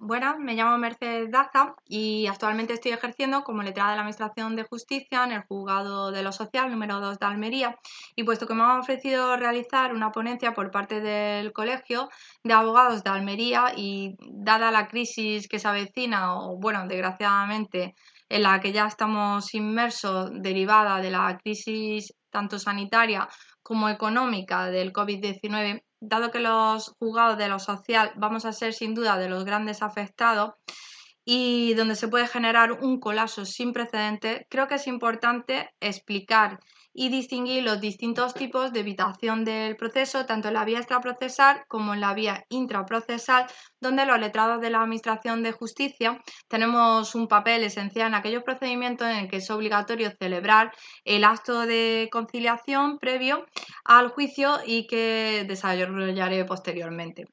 Buenas, me llamo Mercedes Daza y actualmente estoy ejerciendo como letrada de la Administración de Justicia en el Juzgado de lo Social número 2 de Almería. Y puesto que me han ofrecido realizar una ponencia por parte del Colegio de Abogados de Almería y dada la crisis que se avecina, o bueno, desgraciadamente en la que ya estamos inmersos derivada de la crisis tanto sanitaria como económica del COVID-19, dado que los juzgados de lo social vamos a ser sin duda de los grandes afectados y donde se puede generar un colapso sin precedentes, creo que es importante explicar y distinguir los distintos tipos de evitación del proceso, tanto en la vía extraprocesal como en la vía intraprocesal, donde los letrados de la Administración de Justicia tenemos un papel esencial en aquellos procedimientos en el que es obligatorio celebrar el acto de conciliación previo al juicio y que desarrollaré posteriormente.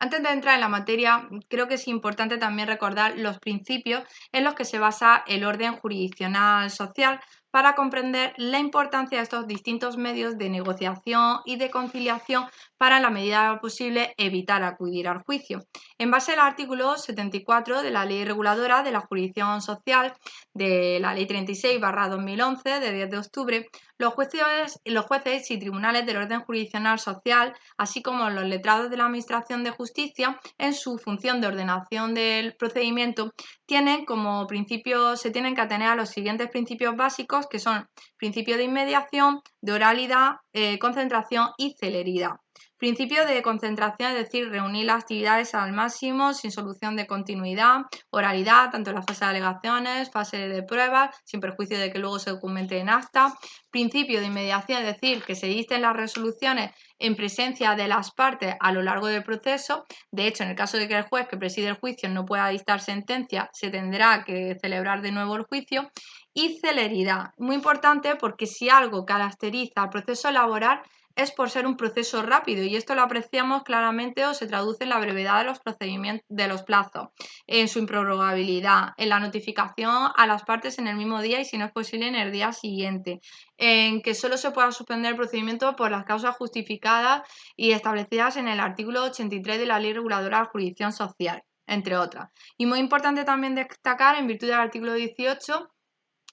Antes de entrar en la materia, creo que es importante también recordar los principios en los que se basa el orden jurisdiccional social para comprender la importancia de estos distintos medios de negociación y de conciliación para, en la medida de lo posible, evitar acudir al juicio. En base al artículo 74 de la Ley Reguladora de la Jurisdicción Social, de la Ley 36/2011 de 10 de octubre, los jueces y tribunales del orden jurisdiccional social, así como los letrados de la Administración de Justicia, en su función de ordenación del procedimiento, tienen como principios, se tienen que atener a los siguientes principios básicos, que son principio de inmediación, de oralidad, concentración y celeridad. Principio de concentración, es decir, reunir las actividades al máximo sin solución de continuidad, oralidad, tanto en la fase de alegaciones, fase de pruebas, sin perjuicio de que luego se documente en acta. Principio de inmediación, es decir, que se dicten las resoluciones en presencia de las partes a lo largo del proceso. De hecho, en el caso de que el juez que preside el juicio no pueda dictar sentencia, se tendrá que celebrar de nuevo el juicio. Y celeridad, muy importante porque si algo caracteriza al proceso laboral es por ser un proceso rápido, y esto lo apreciamos claramente o se traduce en la brevedad de los procedimientos, de los plazos, en su improrrogabilidad, en la notificación a las partes en el mismo día y, si no es posible, en el día siguiente, en que solo se pueda suspender el procedimiento por las causas justificadas y establecidas en el artículo 83 de la Ley Reguladora de la Jurisdicción Social, entre otras. Y muy importante también destacar, en virtud del artículo 18,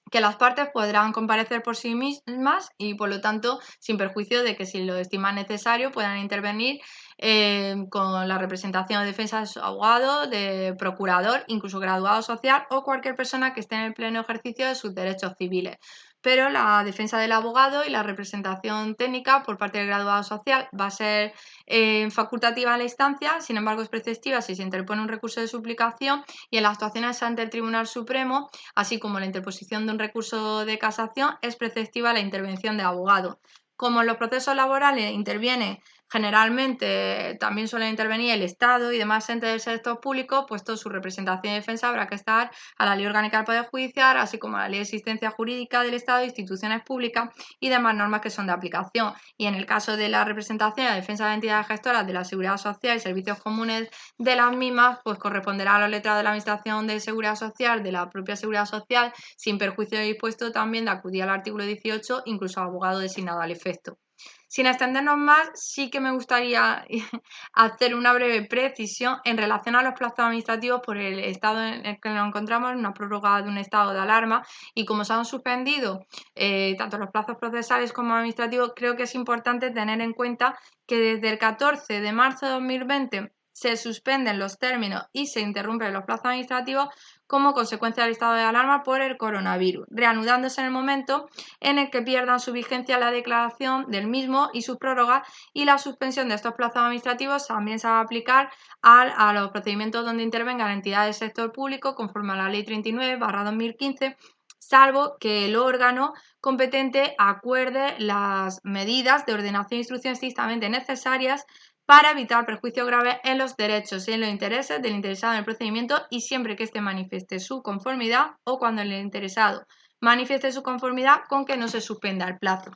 que las partes podrán comparecer por sí mismas y, por lo tanto, sin perjuicio de que, si lo estiman necesario, puedan intervenir con la representación o defensa de su abogado, de procurador, incluso graduado social o cualquier persona que esté en el pleno ejercicio de sus derechos civiles. Pero la defensa del abogado y la representación técnica por parte del graduado social va a ser facultativa en la instancia, sin embargo es preceptiva si se interpone un recurso de suplicación, y en las actuaciones ante el Tribunal Supremo, así como la interposición de un recurso de casación, es preceptiva la intervención de abogado. Como en los procesos laborales interviene generalmente, también suelen intervenir el Estado y demás entes del sector público, pues toda su representación y defensa habrá que estar a la Ley Orgánica del Poder Judicial, así como a la Ley de Existencia Jurídica del Estado, instituciones públicas y demás normas que son de aplicación. Y en el caso de la representación y la defensa de entidades gestoras de la Seguridad Social y servicios comunes de las mismas, pues corresponderá a los letrados de la Administración de Seguridad Social, de la propia Seguridad Social, sin perjuicio de dispuesto también de acudir al artículo 18, incluso a abogado designado al efecto. Sin extendernos más, sí que me gustaría hacer una breve precisión en relación a los plazos administrativos por el estado en el que nos encontramos, en una prórroga de un estado de alarma, y como se han suspendido tanto los plazos procesales como administrativos, creo que es importante tener en cuenta que desde el 14 de marzo de 2020 se suspenden los términos y se interrumpen los plazos administrativos como consecuencia del estado de alarma por el coronavirus, reanudándose en el momento en el que pierdan su vigencia la declaración del mismo y sus prórrogas, y la suspensión de estos plazos administrativos también se va a aplicar a los procedimientos donde intervengan entidades del sector público conforme a la Ley 39/2015, salvo que el órgano competente acuerde las medidas de ordenación e instrucción estrictamente necesarias para evitar perjuicios graves en los derechos y en los intereses del interesado en el procedimiento, y siempre que éste manifieste su conformidad o cuando el interesado manifieste su conformidad con que no se suspenda el plazo.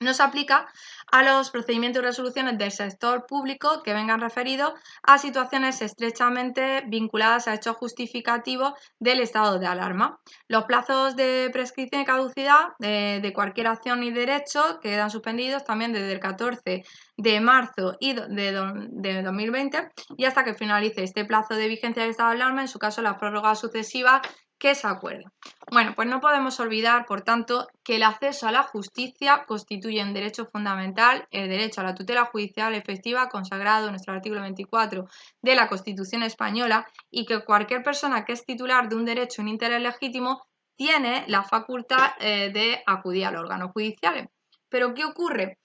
No se aplica a los procedimientos y resoluciones del sector público que vengan referidos a situaciones estrechamente vinculadas a hechos justificativos del estado de alarma. Los plazos de prescripción y caducidad de cualquier acción y derecho quedan suspendidos también desde el 14 de marzo de 2020 y hasta que finalice este plazo de vigencia del estado de alarma, en su caso las prórrogas sucesivas que se acuerden. Bueno, pues no podemos olvidar, por tanto, que el acceso a la justicia constituye un derecho fundamental, el derecho a la tutela judicial efectiva consagrado en nuestro artículo 24 de la Constitución española, y que cualquier persona que es titular de un derecho en interés legítimo tiene la facultad de acudir a los órganos judiciales. Pero ¿qué ocurre?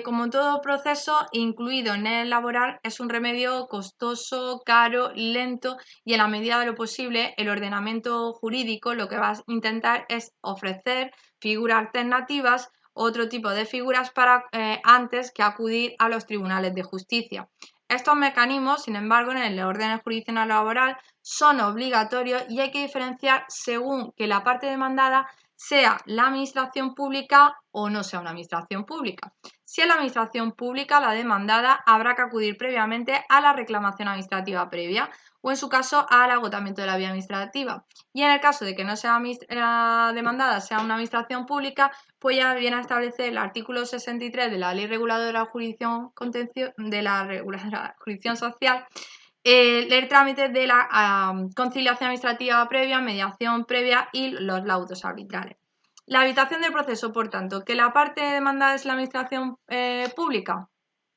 Como todo proceso, incluido en el laboral, es un remedio costoso, caro, lento, y en la medida de lo posible el ordenamiento jurídico lo que va a intentar es ofrecer figuras alternativas, otro tipo de figuras para antes que acudir a los tribunales de justicia. Estos mecanismos, sin embargo, en el orden jurisdiccional laboral son obligatorios y hay que diferenciar según que la parte demandada sea la administración pública o no sea una administración pública. Si es la administración pública la demandada, habrá que acudir previamente a la reclamación administrativa previa o, en su caso, al agotamiento de la vía administrativa. Y en el caso de que no sea la demandada sea una administración pública, pues ya viene a establecer el artículo 63 de la Ley Reguladora de la Jurisdicción Social el trámite de la conciliación administrativa previa, mediación previa y los laudos arbitrales. La habitación del proceso, por tanto, que la parte demandada es la administración pública,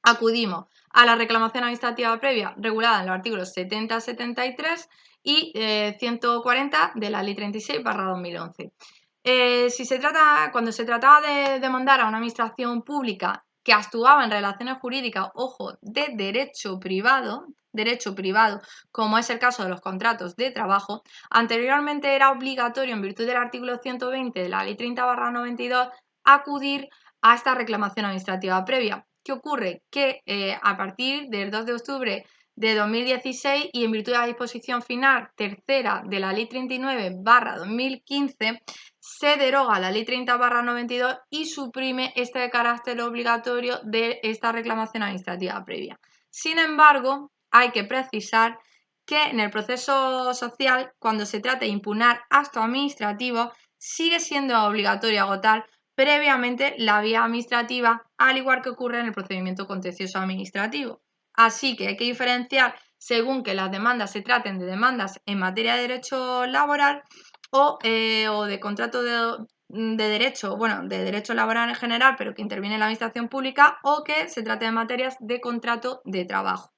acudimos a la reclamación administrativa previa regulada en los artículos 70, 73 y 140 de la Ley 36/2011. Cuando se trataba de demandar a una administración pública que actuaba en relaciones jurídicas, ojo, de derecho privado, como es el caso de los contratos de trabajo, anteriormente era obligatorio, en virtud del artículo 120 de la Ley 30/92, acudir a esta reclamación administrativa previa. ¿Qué ocurre? Que a partir del 2 de octubre de 2016 y en virtud de la disposición final tercera de la Ley 39/2015, se deroga la Ley 30/92 y suprime este carácter obligatorio de esta reclamación administrativa previa. Sin embargo, hay que precisar que en el proceso social, cuando se trata de impugnar actos administrativos, sigue siendo obligatorio agotar previamente la vía administrativa, al igual que ocurre en el procedimiento contencioso administrativo. Así que hay que diferenciar según que las demandas se traten de demandas en materia de derecho laboral o de contrato de derecho laboral en general, pero que interviene en la administración pública, o que se trate de materias de contrato de trabajo.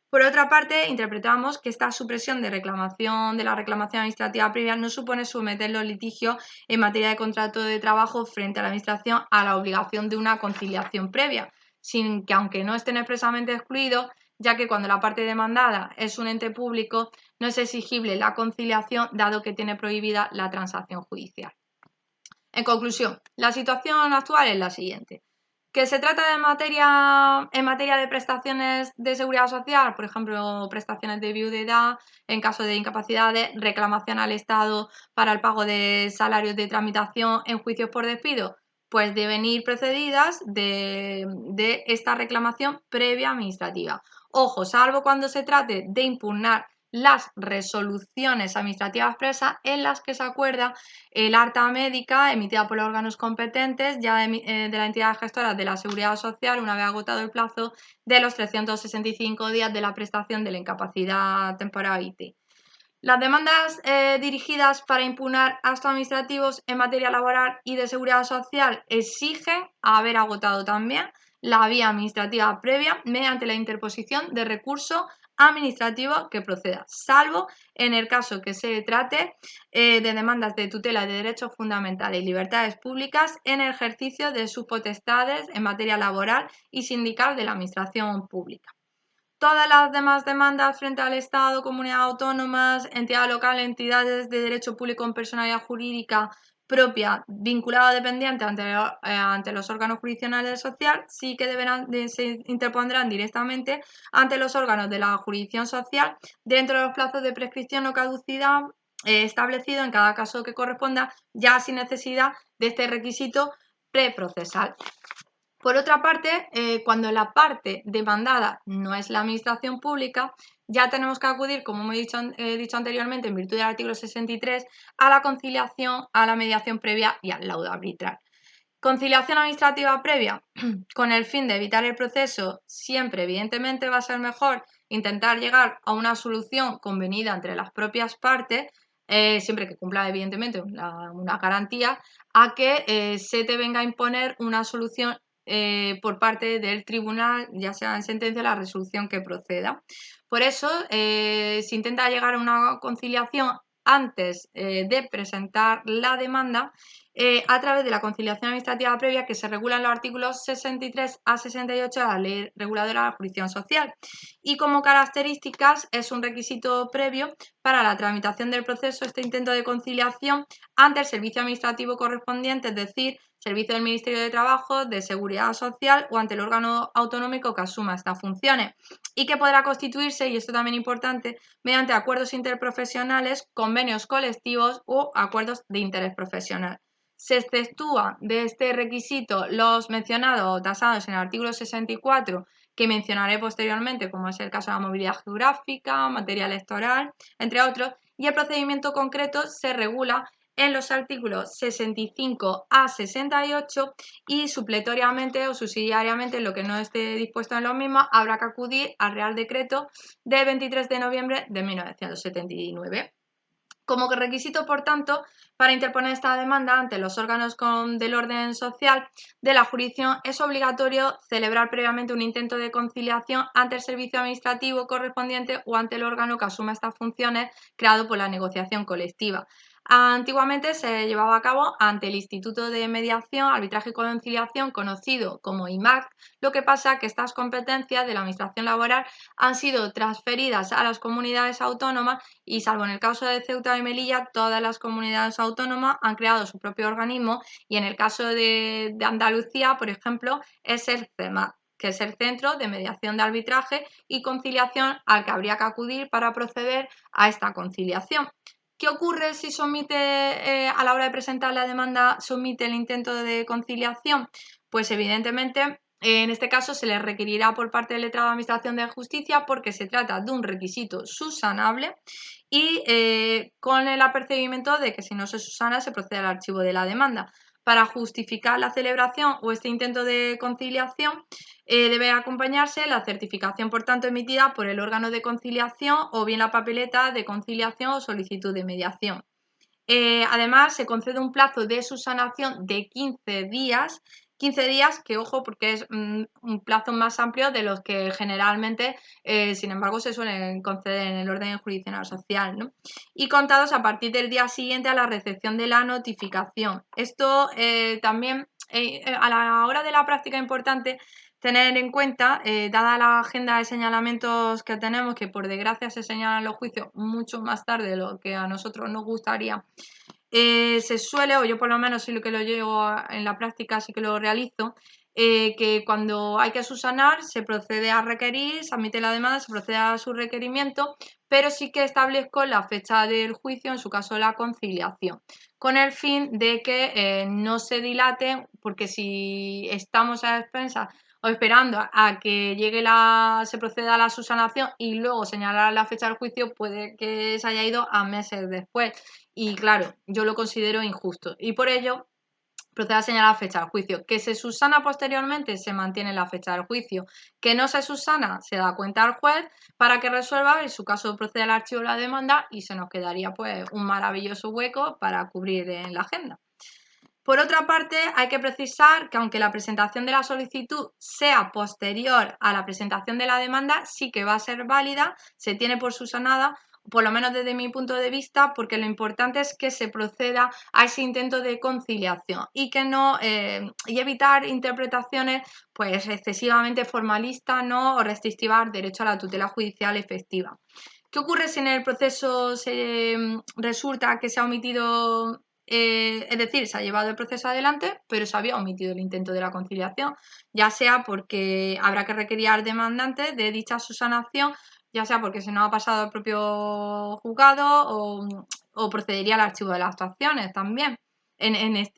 Por otra parte, interpretamos que esta supresión de la reclamación administrativa previa no supone someter los litigios en materia de contrato de trabajo frente a la administración a la obligación de una conciliación previa, sin que, aunque no estén expresamente excluidos, ya que cuando la parte demandada es un ente público, no es exigible la conciliación, dado que tiene prohibida la transacción judicial. En conclusión, la situación actual es la siguiente. Que se trata en materia de prestaciones de seguridad social, por ejemplo, prestaciones de viudedad, en caso de incapacidades, reclamación al Estado para el pago de salarios de tramitación en juicios por despido, pues deben ir precedidas de esta reclamación previa administrativa. Ojo, salvo cuando se trate de impugnar las resoluciones administrativas expresas en las que se acuerda el acta médica emitida por los órganos competentes ya de la entidad gestora de la Seguridad Social, una vez agotado el plazo de los 365 días de la prestación de la incapacidad temporal IT. Las demandas dirigidas para impugnar actos administrativos en materia laboral y de seguridad social exigen haber agotado también la vía administrativa previa mediante la interposición de recurso administrativo que proceda, salvo en el caso que se trate de demandas de tutela de derechos fundamentales y libertades públicas en el ejercicio de sus potestades en materia laboral y sindical de la administración pública. Todas las demás demandas frente al Estado, comunidades autónomas, entidades locales, entidades de derecho público en personalidad jurídica propia vinculada o dependiente ante los órganos jurisdiccionales social, sí que se interpondrán directamente ante los órganos de la jurisdicción social dentro de los plazos de prescripción o caducidad establecido en cada caso que corresponda, ya sin necesidad de este requisito preprocesal. Por otra parte, cuando la parte demandada no es la administración pública, ya tenemos que acudir, como he dicho anteriormente, en virtud del artículo 63, a la conciliación, a la mediación previa y al laudo arbitral. Conciliación administrativa previa, con el fin de evitar el proceso, siempre evidentemente va a ser mejor intentar llegar a una solución convenida entre las propias partes, siempre que cumpla evidentemente una garantía, a que se te venga a imponer una solución por parte del tribunal, ya sea en sentencia o la resolución que proceda. Por eso se intenta llegar a una conciliación antes de presentar la demanda a través de la conciliación administrativa previa que se regula en los artículos 63 a 68 de la Ley Reguladora de la Jurisdicción Social. Y como características es un requisito previo para la tramitación del proceso este intento de conciliación ante el servicio administrativo correspondiente, es decir, servicio del Ministerio de Trabajo, de Seguridad Social o ante el órgano autonómico que asuma estas funciones y que podrá constituirse, y esto también es importante, mediante acuerdos interprofesionales, convenios colectivos o acuerdos de interés profesional. Se exceptúa de este requisito los mencionados tasados en el artículo 64, que mencionaré posteriormente, como es el caso de la movilidad geográfica, materia electoral, entre otros, y el procedimiento concreto se regula en los artículos 65 a 68 y supletoriamente o subsidiariamente, en lo que no esté dispuesto en los mismos, habrá que acudir al Real Decreto de 23 de noviembre de 1979. Como requisito, por tanto, para interponer esta demanda ante los órganos del orden social de la jurisdicción es obligatorio celebrar previamente un intento de conciliación ante el servicio administrativo correspondiente o ante el órgano que asuma estas funciones creado por la negociación colectiva. Antiguamente se llevaba a cabo ante el Instituto de Mediación, Arbitraje y Conciliación, conocido como IMAC, lo que pasa que estas competencias de la Administración laboral han sido transferidas a las comunidades autónomas y, salvo en el caso de Ceuta y Melilla, todas las comunidades autónomas han creado su propio organismo y en el caso de Andalucía, por ejemplo, es el CEMAC, que es el Centro de Mediación de Arbitraje y Conciliación al que habría que acudir para proceder a esta conciliación. ¿Qué ocurre si a la hora de presentar la demanda, somete el intento de conciliación? Pues evidentemente en este caso se le requerirá por parte del letrado de Administración de Justicia porque se trata de un requisito subsanable y con el apercibimiento de que si no se subsana se procede al archivo de la demanda. Para justificar la celebración o este intento de conciliación debe acompañarse la certificación, por tanto, emitida por el órgano de conciliación o bien la papeleta de conciliación o solicitud de mediación. Además, se concede un plazo de subsanación de 15 días que, ojo, porque es un plazo más amplio de los que generalmente, sin embargo, se suelen conceder en el orden jurisdiccional social, ¿no? Y contados a partir del día siguiente a la recepción de la notificación. Esto también, a la hora de la práctica, importante tener en cuenta, dada la agenda de señalamientos que tenemos, que por desgracia se señalan los juicios mucho más tarde de lo que a nosotros nos gustaría, se suele, o yo por lo menos sí lo que lo llevo en la práctica, sí que lo realizo, que cuando hay que subsanar se procede a requerir, se admite la demanda, se procede a su requerimiento, pero sí que establezco la fecha del juicio, en su caso la conciliación, con el fin de que no se dilate, porque si estamos a expensas o esperando a que se proceda a la subsanación y luego señalar la fecha del juicio, puede que se haya ido a meses después. Y claro, yo lo considero injusto. Y por ello, procede a señalar la fecha del juicio. Que se subsana posteriormente, se mantiene la fecha del juicio. Que no se subsana, se da cuenta al juez para que resuelva. En su caso, procede al archivo de la demanda y se nos quedaría pues un maravilloso hueco para cubrir en la agenda. Por otra parte, hay que precisar que aunque la presentación de la solicitud sea posterior a la presentación de la demanda, sí que va a ser válida, se tiene por subsanada, por lo menos desde mi punto de vista, porque lo importante es que se proceda a ese intento de conciliación y que no y evitar interpretaciones pues excesivamente formalistas, ¿no? O restrictivas al derecho a la tutela judicial efectiva. ¿Qué ocurre si en el proceso resulta que se ha omitido, es decir, se ha llevado el proceso adelante, pero se había omitido el intento de la conciliación? Ya sea porque habrá que requerir al demandante de dicha subsanación, ya sea porque se nos ha pasado al propio juzgado o procedería al archivo de las actuaciones también.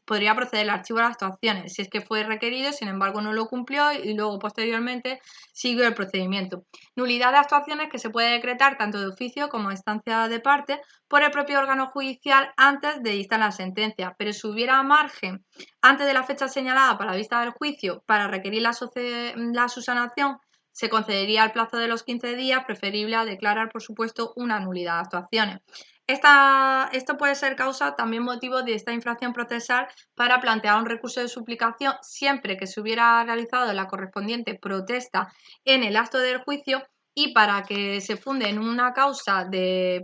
podría proceder el archivo de las actuaciones si es que fue requerido, sin embargo no lo cumplió y luego posteriormente siguió el procedimiento. Nulidad de actuaciones que se puede decretar tanto de oficio como a instancia de parte por el propio órgano judicial antes de dictar la sentencia, pero si hubiera margen antes de la fecha señalada para la vista del juicio para requerir la subsanación, se concedería el plazo de los 15 días, preferible a declarar, por supuesto, una nulidad de actuaciones. Esto puede ser causa también motivo de esta infracción procesal para plantear un recurso de suplicación siempre que se hubiera realizado la correspondiente protesta en el acto del juicio y para que se funde en una causa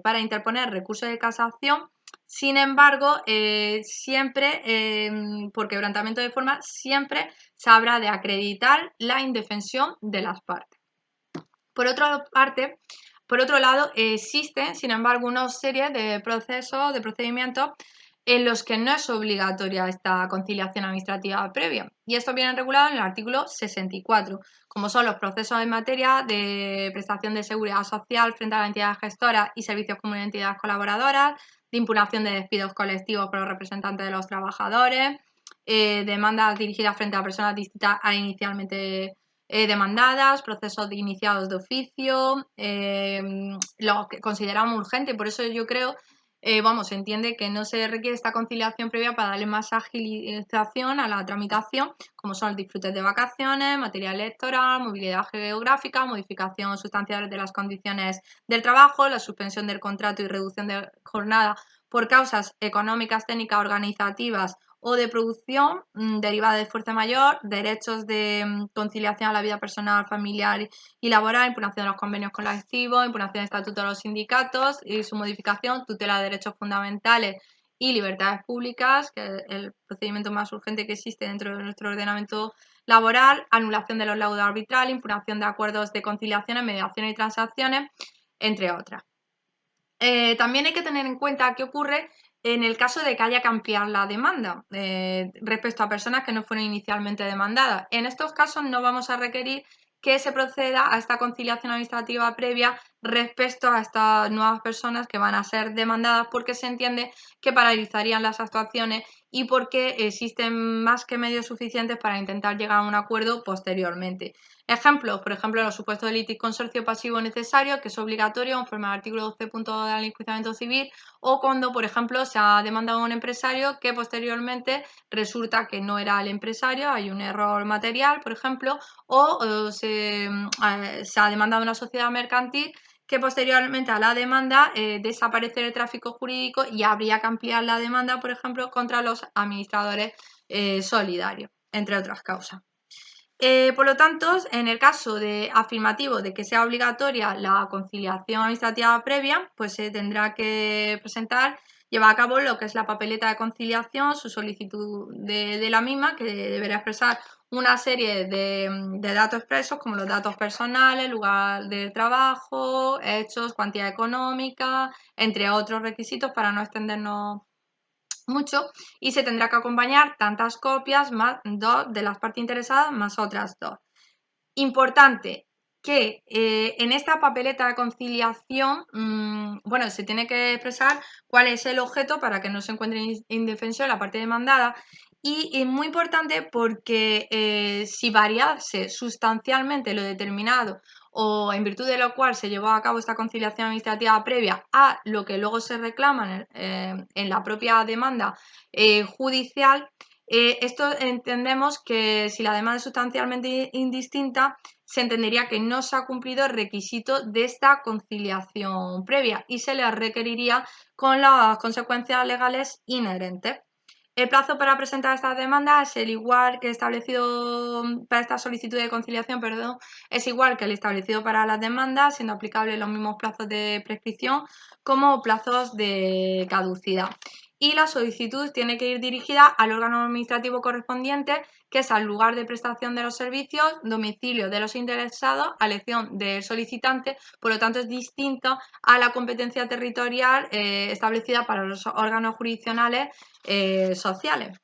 para interponer recurso de casación. Sin embargo, siempre, por quebrantamiento de forma, siempre se habrá de acreditar la indefensión de las partes. Por otro lado, existen, sin embargo, una serie de procedimientos en los que no es obligatoria esta conciliación administrativa previa. Y esto viene regulado en el artículo 64, como son los procesos en materia de prestación de seguridad social frente a la entidad gestora y servicios como entidades colaboradoras, de impugnación de despidos colectivos por los representantes de los trabajadores, demandas dirigidas frente a personas distintas a inicialmente demandadas, procesos iniciados de oficio, lo que consideramos urgente. Por eso yo creo, se entiende que no se requiere esta conciliación previa para darle más agilización a la tramitación, como son el disfrute de vacaciones, materia electoral, movilidad geográfica, modificación sustancial de las condiciones del trabajo, la suspensión del contrato y reducción de jornada por causas económicas, técnicas, organizativas o de producción derivada de fuerza mayor, derechos de conciliación a la vida personal, familiar y laboral, impugnación de los convenios colectivos, impugnación del estatuto de los sindicatos y su modificación, tutela de derechos fundamentales y libertades públicas, que es el procedimiento más urgente que existe dentro de nuestro ordenamiento laboral, anulación de los laudos arbitrales, impugnación de acuerdos de conciliaciones, mediaciones y transacciones, entre otras. También hay que tener en cuenta qué ocurre en el caso de que haya que ampliar la demanda respecto a personas que no fueron inicialmente demandadas. En estos casos no vamos a requerir que se proceda a esta conciliación administrativa previa respecto a estas nuevas personas que van a ser demandadas porque se entiende que paralizarían las actuaciones y porque existen más que medios suficientes para intentar llegar a un acuerdo posteriormente. Ejemplos, por ejemplo, los supuestos de litisconsorcio pasivo necesario, que es obligatorio conforme al artículo 12.2 del enjuiciamiento civil, o cuando, por ejemplo, se ha demandado a un empresario que posteriormente resulta que no era el empresario, hay un error material, por ejemplo, o se ha demandado a una sociedad mercantil que posteriormente a la demanda desaparece el tráfico jurídico y habría que ampliar la demanda, por ejemplo, contra los administradores solidarios, entre otras causas. Por lo tanto, en el caso afirmativo de que sea obligatoria la conciliación administrativa previa, pues se tendrá que llevar a cabo lo que es la papeleta de conciliación, su solicitud de la misma, que deberá expresar una serie de datos expresos, como los datos personales, lugar de trabajo, hechos, cuantía económica, entre otros requisitos para no extendernos mucho, y se tendrá que acompañar tantas copias más dos de las partes interesadas más otras dos. Importante que en esta papeleta de conciliación, se tiene que expresar cuál es el objeto para que no se encuentre indefensión la parte demandada. Y es muy importante porque si variase sustancialmente lo determinado o en virtud de lo cual se llevó a cabo esta conciliación administrativa previa a lo que luego se reclama en la propia demanda judicial, esto entendemos que si la demanda es sustancialmente indistinta, se entendería que no se ha cumplido el requisito de esta conciliación previa y se le requeriría con las consecuencias legales inherentes. El plazo para presentar esta demanda es el igual que establecido para esta solicitud de conciliación, es igual que el establecido para las demandas, siendo aplicables los mismos plazos de prescripción como plazos de caducidad. Y la solicitud tiene que ir dirigida al órgano administrativo correspondiente, que es al lugar de prestación de los servicios, domicilio de los interesados, a elección del solicitante, por lo tanto es distinto a la competencia territorial establecida para los órganos jurisdiccionales sociales.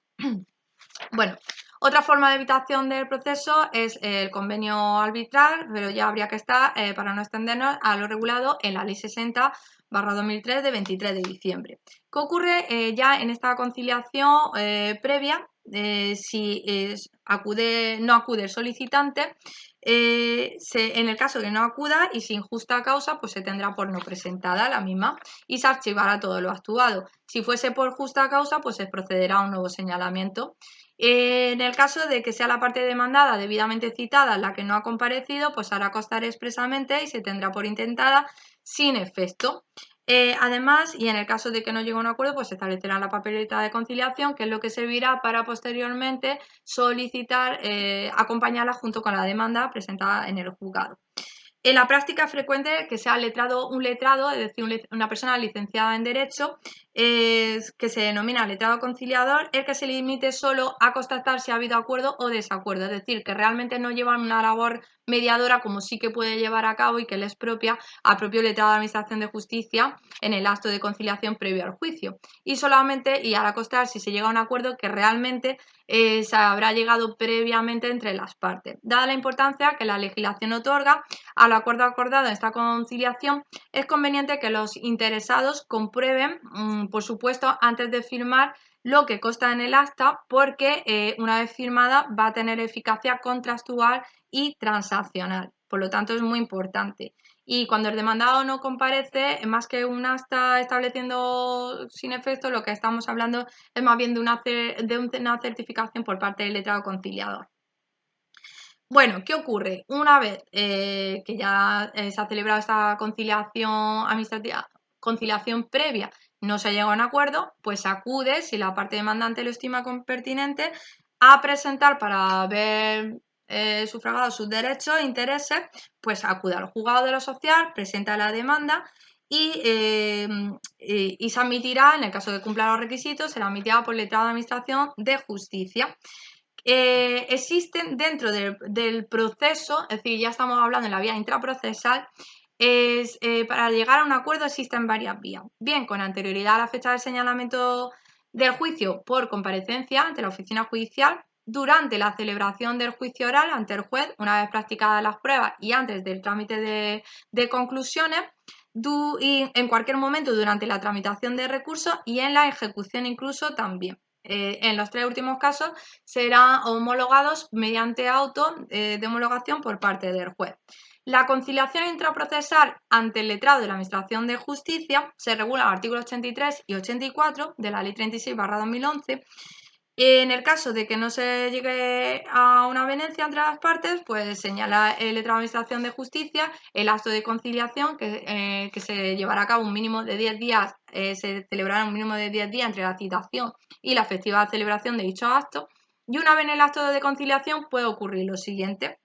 Bueno, Otra forma de evitación del proceso es el convenio arbitral, pero ya habría que estar, para no extendernos, a lo regulado en la Ley 60/2003 de 23 de diciembre. ¿Qué ocurre ya en esta conciliación previa? Si no acude el solicitante, en el caso de que no acuda y sin justa causa, pues se tendrá por no presentada la misma y se archivará todo lo actuado. Si fuese por justa causa, pues se procederá a un nuevo señalamiento. En el caso de que sea la parte demandada debidamente citada la que no ha comparecido, pues hará constar expresamente y se tendrá por intentada sin efecto. Además, y en el caso de que no llegue a un acuerdo, pues se establecerá la papeleta de conciliación, que es lo que servirá para posteriormente solicitar, acompañarla junto con la demanda presentada en el juzgado. En la práctica es frecuente que sea un letrado, es decir, una persona licenciada en Derecho, que se denomina letrado conciliador, el que se limite solo a constatar si ha habido acuerdo o desacuerdo, es decir, que realmente no llevan una labor mediadora como sí que puede llevar a cabo y que le es propia al propio letrado de Administración de Justicia en el acto de conciliación previo al juicio. Y solamente, y hará constar si se llega a un acuerdo, que realmente se habrá llegado previamente entre las partes. Dada la importancia que la legislación otorga al acuerdo acordado en esta conciliación, es conveniente que los interesados comprueben, por supuesto, antes de firmar lo que consta en el acta, porque una vez firmada va a tener eficacia contractual y transaccional. Por lo tanto, es muy importante. Y cuando el demandado no comparece, más que un acta estableciendo sin efecto, lo que estamos hablando es más bien de una certificación por parte del letrado conciliador. Bueno, ¿qué ocurre? Una vez que ya se ha celebrado esta conciliación administrativa, conciliación previa, no se ha llegado a un acuerdo, pues acude, si la parte demandante lo estima pertinente, a presentar para ver sufragados sus derechos e intereses, pues acude al juzgado de lo social, presenta la demanda y se admitirá, en el caso de que cumpla los requisitos, será admitida por el letrado de Administración de Justicia. Existen dentro del proceso, es decir, ya estamos hablando en la vía intraprocesal, para llegar a un acuerdo existen varias vías. Bien, con anterioridad a la fecha del señalamiento del juicio por comparecencia ante la oficina judicial, durante la celebración del juicio oral ante el juez, una vez practicadas las pruebas y antes del trámite de conclusiones, y en cualquier momento durante la tramitación de recursos y en la ejecución incluso también. En los tres últimos casos serán homologados mediante auto de homologación por parte del juez. La conciliación intraprocesal ante el letrado de la Administración de Justicia se regula en los artículos 83 y 84 de la Ley 36/2011. En el caso de que no se llegue a una avenencia entre las partes, pues señala el letrado de Administración de Justicia el acto de conciliación que se llevará a cabo un mínimo de 10 días, se celebrará un mínimo de 10 días entre la citación y la efectiva celebración de dicho acto. Y una vez en el acto de conciliación puede ocurrir lo siguiente: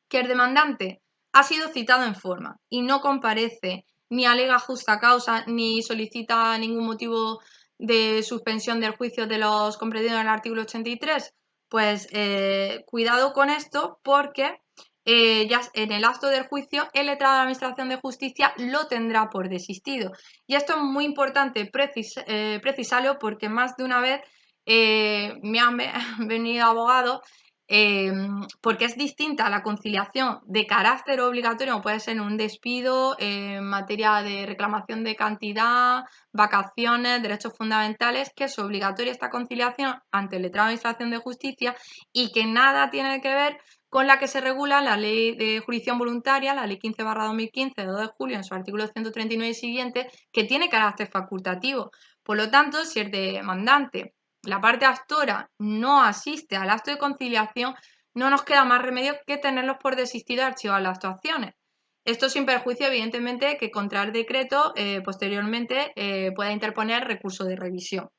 que el demandante ha sido citado en forma y no comparece, ni alega justa causa, ni solicita ningún motivo de suspensión del juicio de los comprendidos en el artículo 83, pues cuidado con esto, porque ya en el acto del juicio el letrado de la Administración de Justicia lo tendrá por desistido. Y esto es muy importante precisarlo, porque más de una vez me han venido abogados, porque es distinta a la conciliación de carácter obligatorio, como puede ser un despido, en materia de reclamación de cantidad, vacaciones, derechos fundamentales, que es obligatoria esta conciliación ante el letrado de Administración de Justicia y que nada tiene que ver con la que se regula la Ley de Jurisdicción Voluntaria, la Ley 15/2015 de 2 de julio, en su artículo 139 y siguiente, que tiene carácter facultativo. Por lo tanto, si el demandante, la parte actora, no asiste al acto de conciliación, no nos queda más remedio que tenerlos por desistido y archivar las actuaciones. Esto sin perjuicio, evidentemente, que contra el decreto posteriormente pueda interponer recurso de revisión.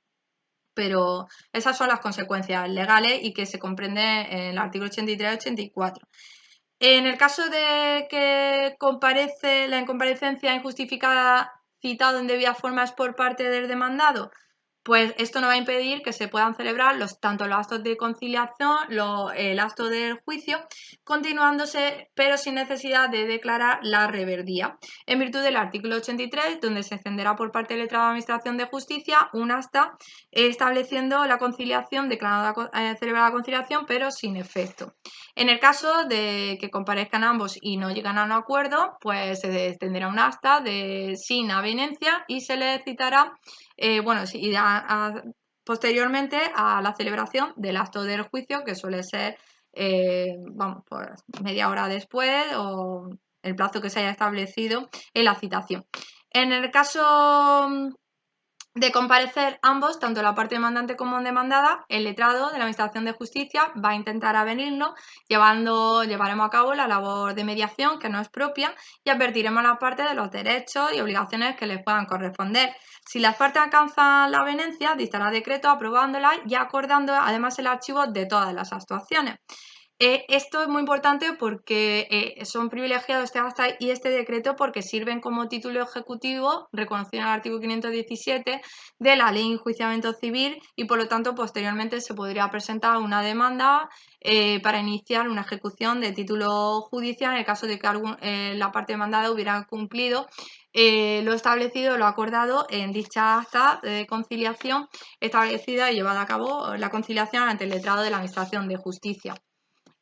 Pero esas son las consecuencias legales y que se comprende en el artículo 83 y 84. En el caso de que la incomparecencia injustificada citado en debida forma es por parte del demandado, pues esto no va a impedir que se puedan celebrar tanto los actos de conciliación, el acto del juicio, continuándose, pero sin necesidad de declarar la reverdía, en virtud del artículo 83, donde se extenderá por parte del letrado de Administración de Justicia un acta estableciendo la conciliación, declarando celebrar la conciliación, pero sin efecto. En el caso de que comparezcan ambos y no llegan a un acuerdo, pues se extenderá un acta sin aveniencia y se le citará posteriormente a la celebración del acto del juicio, que suele ser pues media hora después o el plazo que se haya establecido en la citación. En el caso de comparecer ambos, tanto la parte demandante como demandada, el letrado de la Administración de Justicia va a intentar avenirnos, llevaremos a cabo la labor de mediación, que no es propia, y advertiremos a las partes de los derechos y obligaciones que les puedan corresponder. Si las partes alcanzan la aveniencia, dictará decreto aprobándola y acordando además el archivo de todas las actuaciones. Esto es muy importante porque son privilegiados este acta y este decreto porque sirven como título ejecutivo reconocido en el artículo 517 de la Ley de Enjuiciamiento Civil y por lo tanto posteriormente se podría presentar una demanda para iniciar una ejecución de título judicial en el caso de que la parte demandada hubiera cumplido lo establecido, lo acordado en dicha acta de conciliación establecida y llevada a cabo la conciliación ante el letrado de la Administración de Justicia.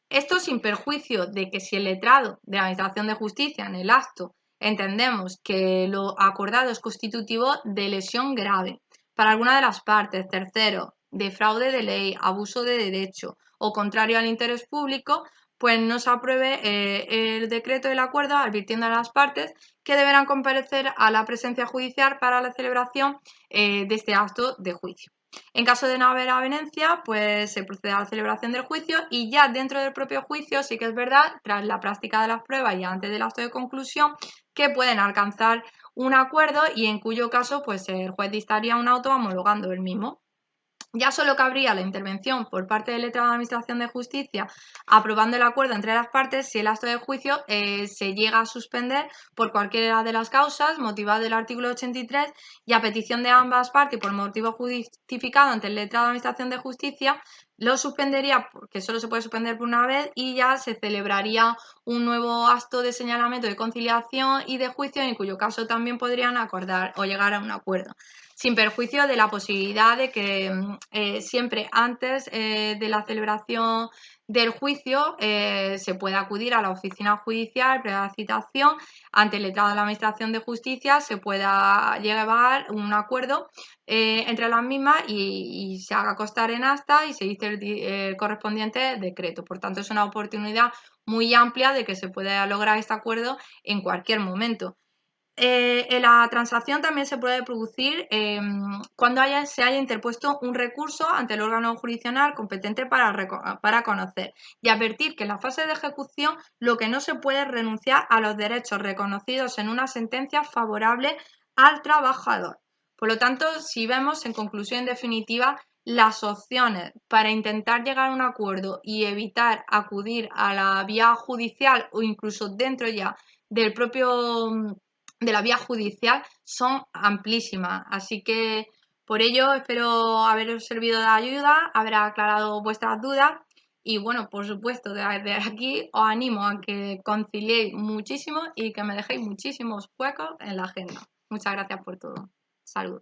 Esto sin perjuicio de que si el letrado de la Administración de Justicia en el acto entendemos que lo acordado es constitutivo de lesión grave para alguna de las partes, tercero, de fraude de ley, abuso de derecho o contrario al interés público, pues no se apruebe el decreto del acuerdo advirtiendo a las partes que deberán comparecer a la presencia judicial para la celebración de este acto de juicio. En caso de no haber aveniencia, pues se procede a la celebración del juicio y ya dentro del propio juicio sí que es verdad, tras la práctica de las pruebas y antes del acto de conclusión, que pueden alcanzar un acuerdo y en cuyo caso pues el juez dictaría un auto homologando el mismo. Ya solo cabría la intervención por parte del letrado de Administración de Justicia aprobando el acuerdo entre las partes si el acto de juicio se llega a suspender por cualquiera de las causas motivadas del artículo 83 y a petición de ambas partes y por motivo justificado ante el letrado de Administración de Justicia lo suspendería porque solo se puede suspender por una vez y ya se celebraría un nuevo acto de señalamiento de conciliación y de juicio en cuyo caso también podrían acordar o llegar a un acuerdo, sin perjuicio de la posibilidad de que siempre antes de la celebración del juicio se pueda acudir a la oficina judicial, previa citación, ante el letrado de la Administración de Justicia, se pueda llevar un acuerdo entre las mismas y se haga constar en acta y se dice el correspondiente decreto. Por tanto, es una oportunidad muy amplia de que se pueda lograr este acuerdo en cualquier momento. La transacción también se puede producir cuando se haya interpuesto un recurso ante el órgano jurisdiccional competente para conocer y advertir que en la fase de ejecución lo que no se puede es renunciar a los derechos reconocidos en una sentencia favorable al trabajador. Por lo tanto, si vemos en conclusión definitiva, las opciones para intentar llegar a un acuerdo y evitar acudir a la vía judicial o incluso dentro ya del propio de la vía judicial son amplísimas. Así que por ello espero haberos servido de ayuda, haber aclarado vuestras dudas y bueno, por supuesto, desde aquí os animo a que conciliéis muchísimo y que me dejéis muchísimos huecos en la agenda. Muchas gracias por todo. Salud.